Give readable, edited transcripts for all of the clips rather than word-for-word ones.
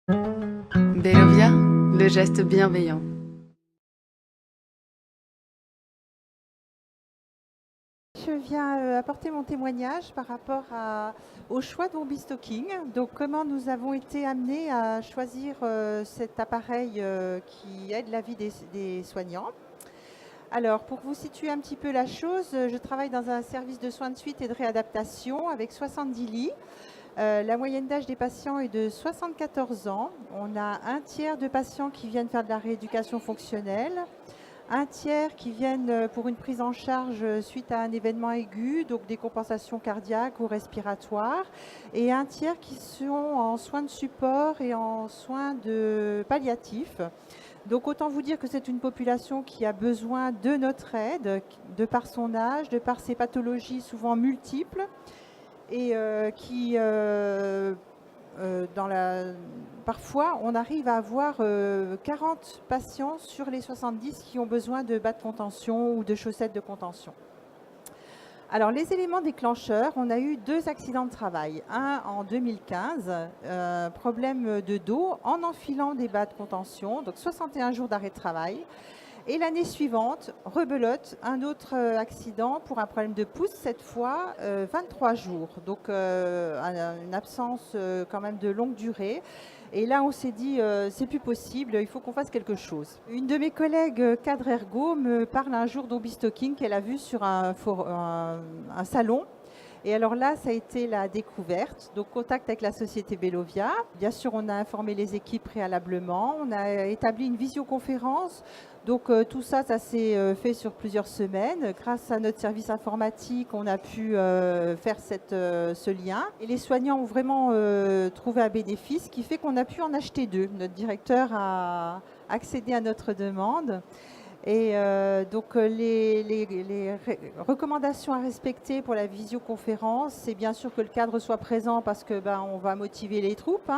Bellovia, le geste bienveillant. Je viens apporter mon témoignage par rapport au choix de Warby Stocking. Donc, comment nous avons été amenés à choisir cet appareil qui aide la vie des soignants. Alors, pour vous situer un petit peu la chose, je travaille dans un service de soins de suite et de réadaptation avec 70 lits. La moyenne d'âge des patients est de 74 ans. On a un tiers de patients qui viennent faire de la rééducation fonctionnelle, un tiers qui viennent pour une prise en charge suite à un événement aigu, donc des compensations cardiaques ou respiratoires, et un tiers qui sont en soins de support et en soins de palliatifs. Donc autant vous dire que c'est une population qui a besoin de notre aide, de par son âge, de par ses pathologies souvent multiples, et parfois, on arrive à avoir 40 patients sur les 70 qui ont besoin de bas de contention ou de chaussettes de contention. Alors, les éléments déclencheurs, on a eu 2 accidents de travail. Un en 2015, problème de dos en enfilant des bas de contention, donc 61 jours d'arrêt de travail. Et l'année suivante, rebelote, un autre accident pour un problème de pouce, cette fois 23 jours. Donc une absence quand même de longue durée. Et là, on s'est dit, c'est plus possible, il faut qu'on fasse quelque chose. Une de mes collègues cadre ergo me parle un jour d'Warby Stocking qu'elle a vu sur un salon. Et alors là, ça a été la découverte. Donc, contact avec la société Bellovia. Bien sûr, on a informé les équipes préalablement. On a établi une visioconférence. Donc, tout ça, ça s'est fait sur plusieurs semaines. Grâce à notre service informatique, on a pu faire ce lien. Et les soignants ont vraiment trouvé un bénéfice, ce qui fait qu'on a pu en acheter 2. Notre directeur a accédé à notre demande. Et donc les recommandations à respecter pour la visioconférence, c'est bien sûr que le cadre soit présent parce que on va motiver les troupes.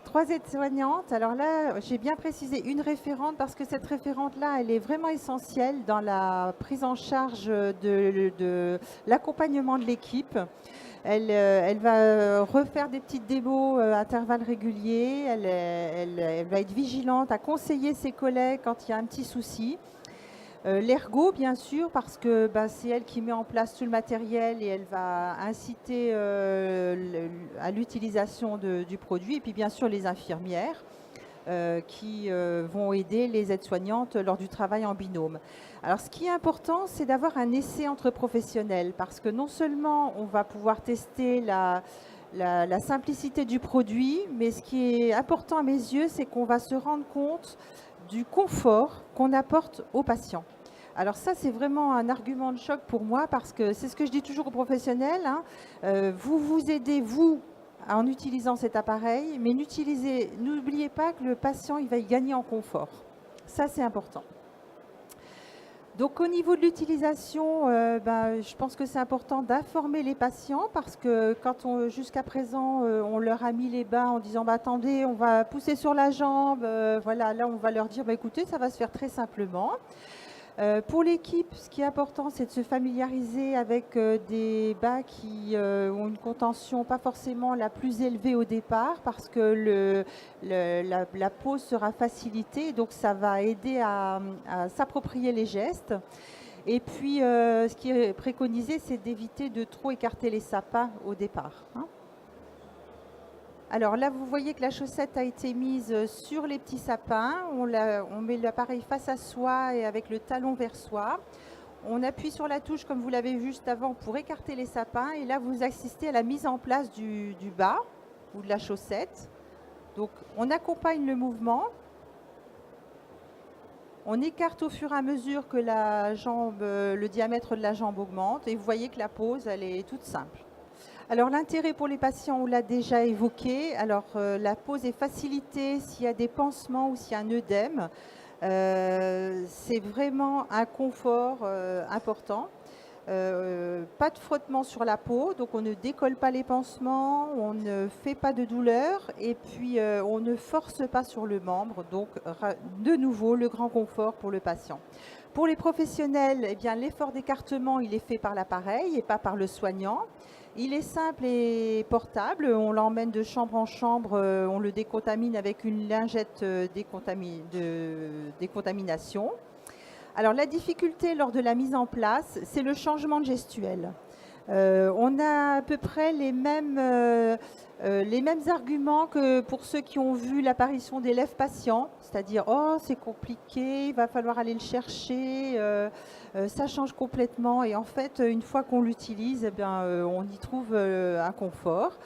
3 aides-soignantes. Alors là, j'ai bien précisé une référente parce que cette référente-là, elle est vraiment essentielle dans la prise en charge de l'accompagnement de l'équipe. Elle va refaire des petites démos à intervalles réguliers. Elle va être vigilante à conseiller ses collègues quand il y a un petit souci. L'ergo, bien sûr, parce que c'est elle qui met en place tout le matériel et elle va inciter à l'utilisation du produit. Et puis, bien sûr, les infirmières qui vont aider les aides-soignantes lors du travail en binôme. Alors, ce qui est important, c'est d'avoir un essai entre professionnels, parce que non seulement on va pouvoir tester la simplicité du produit, mais ce qui est important à mes yeux, c'est qu'on va se rendre compte du confort qu'on apporte aux patients. Alors ça, c'est vraiment un argument de choc pour moi parce que c'est ce que je dis toujours aux professionnels. Vous vous aidez, vous, en utilisant cet appareil, mais n'oubliez pas que le patient, il va y gagner en confort. Ça, c'est important. Donc au niveau de l'utilisation, je pense que c'est important d'informer les patients parce que quand jusqu'à présent on leur a mis les bas en disant attendez, on va pousser sur la jambe, voilà, là on va leur dire écoutez, ça va se faire très simplement. Pour l'équipe, ce qui est important, c'est de se familiariser avec des bas qui ont une contention pas forcément la plus élevée au départ parce que la pose sera facilitée, donc ça va aider à s'approprier les gestes. Et puis, ce qui est préconisé, c'est d'éviter de trop écarter les sapins au départ. Alors là, vous voyez que la chaussette a été mise sur les petits sapins. On met l'appareil face à soi et avec le talon vers soi. On appuie sur la touche, comme vous l'avez vu juste avant, pour écarter les sapins. Et là, vous assistez à la mise en place du bas ou de la chaussette. Donc, on accompagne le mouvement. On écarte au fur et à mesure que le diamètre de la jambe augmente. Et vous voyez que la pose, elle est toute simple. Alors l'intérêt pour les patients, on l'a déjà évoqué. Alors la pose est facilitée s'il y a des pansements ou s'il y a un œdème. C'est vraiment un confort important. Pas de frottement sur la peau, donc on ne décolle pas les pansements, on ne fait pas de douleur et puis on ne force pas sur le membre. Donc de nouveau, le grand confort pour le patient. Pour les professionnels, l'effort d'écartement, il est fait par l'appareil et pas par le soignant. Il est simple et portable. On l'emmène de chambre en chambre. On le décontamine avec une lingette de décontamination. Alors la difficulté lors de la mise en place, c'est le changement de gestuelle. On a à peu près les mêmes arguments que pour ceux qui ont vu l'apparition d'élèves patients, c'est-à-dire «Oh, c'est compliqué, il va falloir aller le chercher, ça change complètement». Et en fait, une fois qu'on l'utilise, eh bien, on y trouve un confort.